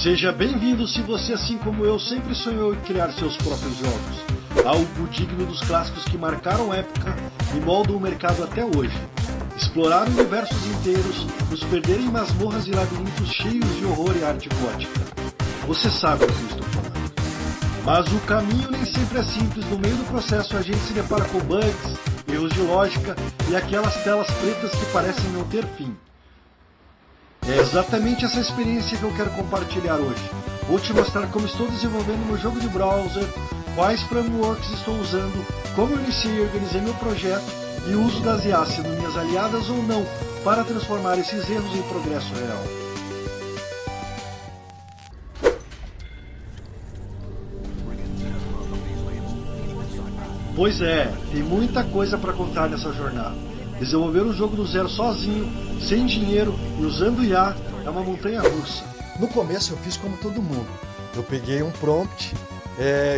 Seja bem-vindo se você, assim como eu, sempre sonhou em criar seus próprios jogos. Algo digno dos clássicos que marcaram época e moldam o mercado até hoje. Explorar universos inteiros, nos perder em masmorras e labirintos cheios de horror e arte gótica. Você sabe do que eu estou falando. Mas o caminho nem sempre é simples. No meio do processo a gente se depara com bugs, erros de lógica e aquelas telas pretas que parecem não ter fim. É exatamente essa experiência que eu quero compartilhar hoje. Vou te mostrar como estou desenvolvendo meu jogo de browser, quais frameworks estou usando, como eu iniciei e organizei meu projeto e o uso das IAs sendo minhas aliadas ou não para transformar esses erros em progresso real. Pois é, tem muita coisa para contar nessa jornada. Desenvolver um jogo do zero sozinho, sem dinheiro e usando IA é uma montanha russa. No começo eu fiz como todo mundo. Eu peguei um prompt,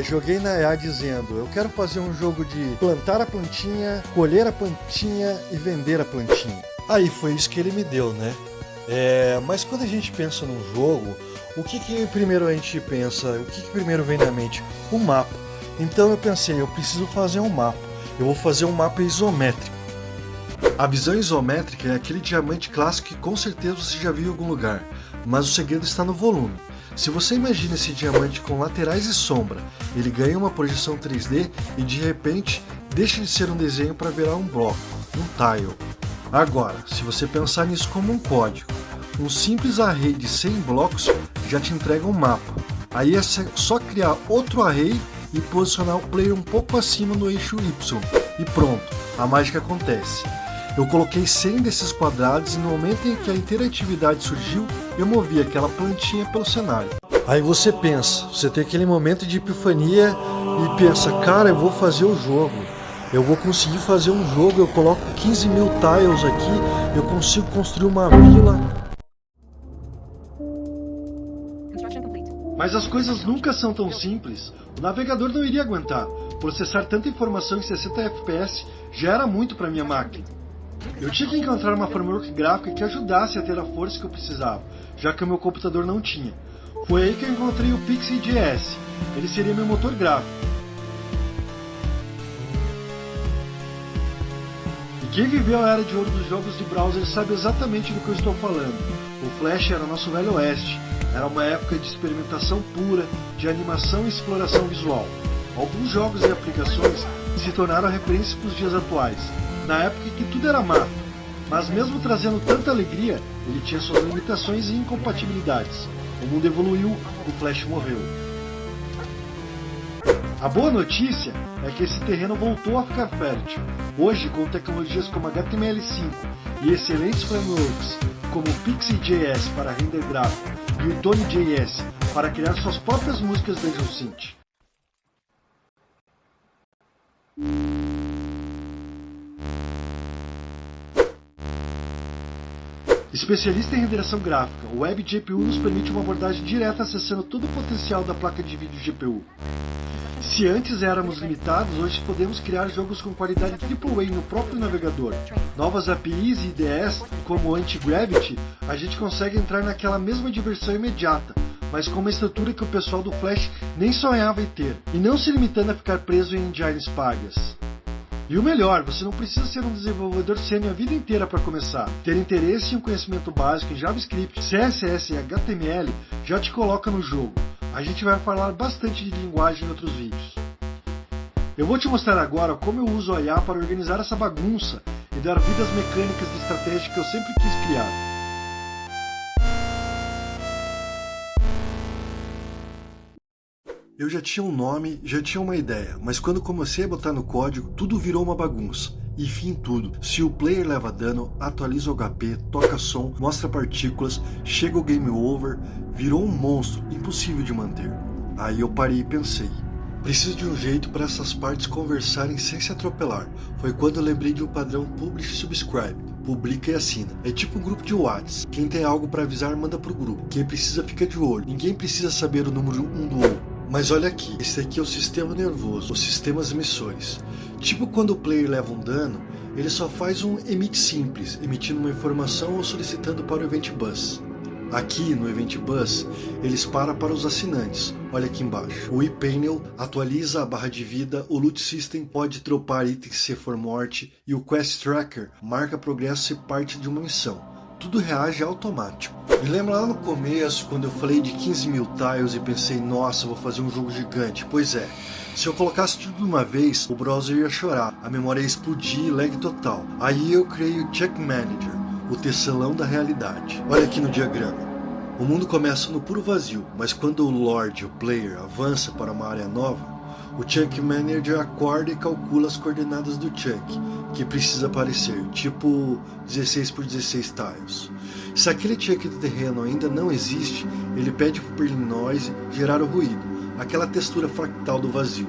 joguei na IA dizendo: eu quero fazer um jogo de plantar a plantinha, colher a plantinha e vender a plantinha. Aí foi isso que ele me deu, né? Mas quando a gente pensa num jogo, o que primeiro a gente pensa? O que primeiro vem na mente? O mapa. Então eu pensei, eu preciso fazer um mapa. Eu vou fazer um mapa isométrico. A visão isométrica é aquele diamante clássico que com certeza você já viu em algum lugar, mas o segredo está no volume. Se você imagina esse diamante com laterais e sombra, ele ganha uma projeção 3D e de repente deixa de ser um desenho para virar um bloco, um tile. Agora, se você pensar nisso como um código, um simples array de 100 blocos já te entrega um mapa. Aí é só criar outro array e posicionar o player um pouco acima no eixo Y. E pronto, a mágica acontece. Eu coloquei 100 desses quadrados e no momento em que a interatividade surgiu, eu movi aquela plantinha pelo cenário. Aí você pensa, você tem aquele momento de epifania e pensa, cara, eu vou fazer o jogo. Eu vou conseguir fazer um jogo, eu coloco 15 mil tiles aqui, eu consigo construir uma vila. Mas as coisas nunca são tão simples. O navegador não iria aguentar. Processar tanta informação em 60 FPS já era muito para minha máquina. Eu tinha que encontrar uma framework gráfica que ajudasse a ter a força que eu precisava, já que o meu computador não tinha. Foi aí que eu encontrei o Pixie.js. Ele seria meu motor gráfico. E quem viveu a era de ouro dos jogos de browser sabe exatamente do que eu estou falando. O Flash era nosso velho oeste. Era uma época de experimentação pura, de animação e exploração visual. Alguns jogos e aplicações se tornaram referências para os dias atuais, na época em que tudo era mato. Mas mesmo trazendo tanta alegria, ele tinha suas limitações e incompatibilidades. O mundo evoluiu, o Flash morreu. A boa notícia é que esse terreno voltou a ficar fértil. Hoje, com tecnologias como HTML5 e excelentes frameworks como o Pixie.js para render gráfico e o Tony.js para criar suas próprias músicas Dungeon Synth. Especialista em renderização gráfica, o Web GPU nos permite uma abordagem direta acessando todo o potencial da placa de vídeo GPU. Se antes éramos limitados, hoje podemos criar jogos com qualidade AAA no próprio navegador. Novas APIs e IDEs, como o Anti-Gravity, a gente consegue entrar naquela mesma diversão imediata, mas com uma estrutura que o pessoal do Flash nem sonhava em ter, e não se limitando a ficar preso em engines pagas. E o melhor, você não precisa ser um desenvolvedor sênior a vida inteira para começar. Ter interesse e um conhecimento básico em JavaScript, CSS e HTML já te coloca no jogo. A gente vai falar bastante de linguagem em outros vídeos. Eu vou te mostrar agora como eu uso a IA para organizar essa bagunça e dar vida às mecânicas de estratégia que eu sempre quis criar. Eu já tinha um nome, já tinha uma ideia, mas quando comecei a botar no código, tudo virou uma bagunça. E fim tudo, se o player leva dano, atualiza o HP, toca som, mostra partículas, chega o game over, virou um monstro, impossível de manter. Aí eu parei e pensei, preciso de um jeito para essas partes conversarem sem se atropelar. Foi quando eu lembrei de um padrão Publish Subscribe. Publica e assina. É tipo um grupo de WhatsApp. Quem tem algo para avisar manda pro grupo. Quem precisa fica de olho. Ninguém precisa saber o número um do outro. Mas olha aqui, esse aqui é o sistema nervoso, os sistemas emissores. Tipo quando o player leva um dano, ele só faz um emit simples, emitindo uma informação ou solicitando para o Event Bus. Aqui no Event Bus, eles param para os assinantes. Olha aqui embaixo. O ePanel atualiza a barra de vida, o Loot System pode dropar itens se for morte e o Quest Tracker marca progresso se parte de uma missão. Tudo reage automático. Me lembra lá no começo, quando eu falei de 15 mil tiles e pensei, nossa, vou fazer um jogo gigante. Pois é, se eu colocasse tudo de uma vez, o browser ia chorar, a memória ia explodir, lag total. Aí eu criei o Chunk Manager, o tecelão da realidade. Olha aqui no diagrama. O mundo começa no puro vazio, mas quando o Lord, o player, avança para uma área nova, o Chunk Manager acorda e calcula as coordenadas do Chunk, que precisa aparecer, tipo 16 por 16 tiles. Se aquele Chunk de terreno ainda não existe, ele pede para o Perlin Noise gerar o ruído, aquela textura fractal do vazio.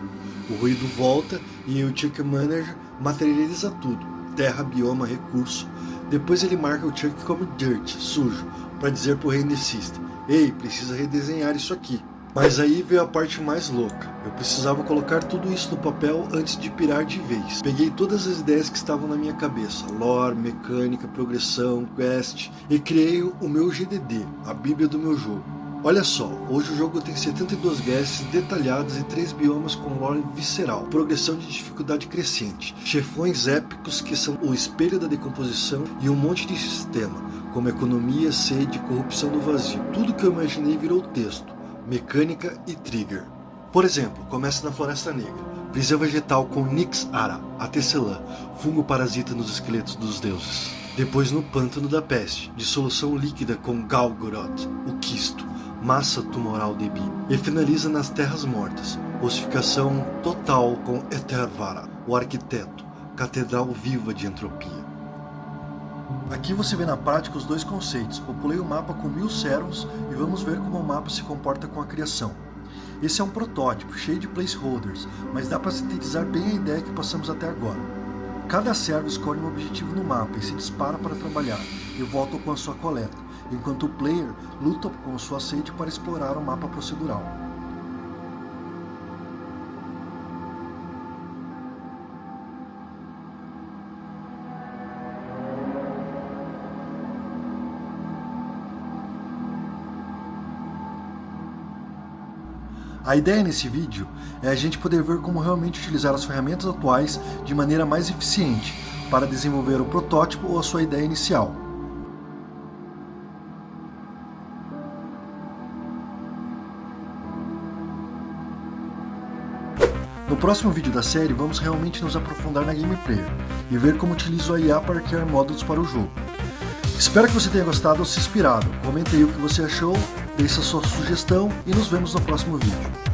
O ruído volta e o Chunk Manager materializa tudo, terra, bioma, recurso. Depois ele marca o Chunk como dirt, sujo, para dizer para o Render System, ei, precisa redesenhar isso aqui. Mas aí veio a parte mais louca. Eu precisava colocar tudo isso no papel antes de pirar de vez. Peguei todas as ideias que estavam na minha cabeça, lore, mecânica, progressão, quest, e criei o meu GDD, a bíblia do meu jogo. Olha só, hoje o jogo tem 72 guests detalhadas e 3 biomas com lore visceral, progressão de dificuldade crescente, chefões épicos que são o espelho da decomposição e um monte de sistema, como economia, sede, corrupção do vazio. Tudo que eu imaginei virou texto, mecânica e trigger. Por exemplo, começa na Floresta Negra, prisão vegetal com Nyx Ara, a tecelã, fungo parasita nos esqueletos dos deuses. Depois no Pântano da Peste, dissolução líquida com Galgoroth, o quisto, massa tumoral de Bi. E finaliza nas Terras Mortas, ossificação total com Etervara, o arquiteto, catedral viva de entropia. Aqui você vê na prática os dois conceitos. Populei o mapa com 1000 serums e vamos ver como o mapa se comporta com a criação. Esse é um protótipo, cheio de placeholders, mas dá para sintetizar bem a ideia que passamos até agora. Cada servo escolhe um objetivo no mapa e se dispara para trabalhar, e volta com a sua coleta, enquanto o player luta com sua sede para explorar o mapa procedural. A ideia nesse vídeo é a gente poder ver como realmente utilizar as ferramentas atuais de maneira mais eficiente para desenvolver o protótipo ou a sua ideia inicial. No próximo vídeo da série vamos realmente nos aprofundar na gameplay e ver como utilizo a IA para criar módulos para o jogo. Espero que você tenha gostado ou se inspirado. Comente aí o que você achou, deixe a sua sugestão e nos vemos no próximo vídeo.